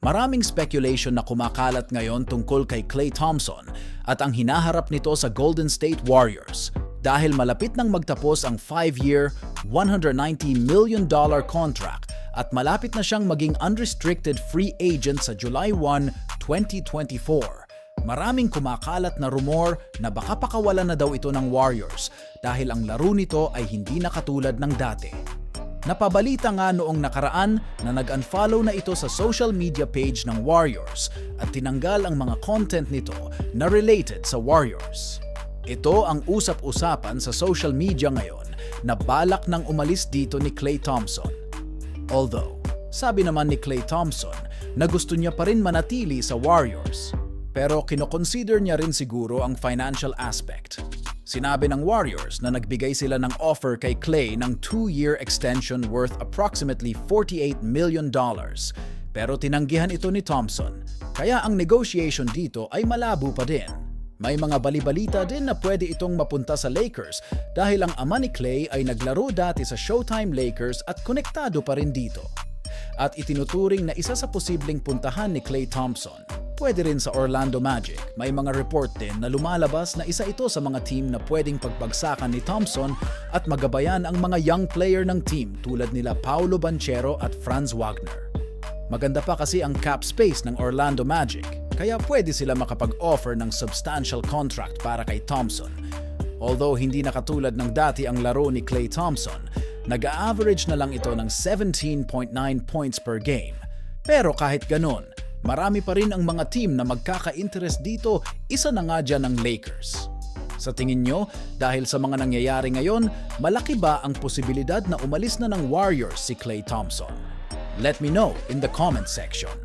Maraming speculation na kumakalat ngayon tungkol kay Klay Thompson at ang hinaharap nito sa Golden State Warriors dahil malapit nang magtapos ang 5-year, $190 million contract at malapit na siyang maging unrestricted free agent sa July 1, 2024. Maraming kumakalat na rumor na baka pakawalan na daw ito ng Warriors dahil ang laro nito ay hindi na katulad ng dati. Napabalita nga noong nakaraan na nag-unfollow na ito sa social media page ng Warriors at tinanggal ang mga content nito na related sa Warriors. Ito ang usap-usapan sa social media ngayon na balak nang umalis dito ni Klay Thompson. Although, sabi naman ni Klay Thompson na gusto niya pa rin manatili sa Warriors, pero kinoconsider niya rin siguro ang financial aspect. Sinabi ng Warriors na nagbigay sila ng offer kay Klay ng 2-year extension worth approximately $48 million. Pero tinanggihan ito ni Thompson, kaya ang negotiation dito ay malabo pa din. May mga balibalita din na pwede itong mapunta sa Lakers dahil ang ama ni Klay ay naglaro dati sa Showtime Lakers at konektado pa rin dito. At itinuturing na isa sa posibleng puntahan ni Klay Thompson. Pwede rin sa Orlando Magic. May mga report din na lumalabas na isa ito sa mga team na pwedeng pagbagsakan ni Thompson at magabayan ang mga young player ng team tulad nila Paolo Banchero at Franz Wagner. Maganda pa kasi ang cap space ng Orlando Magic, kaya pwede sila makapag-offer ng substantial contract para kay Thompson. Although hindi na katulad ng dati ang laro ni Klay Thompson, nag-a-average na lang ito ng 17.9 points per game. Pero kahit ganun, marami pa rin ang mga team na magkaka-interest dito, isa na nga dyan ang Lakers. Sa tingin nyo, dahil sa mga nangyayari ngayon, malaki ba ang posibilidad na umalis na ng Warriors si Klay Thompson? Let me know in the comment section.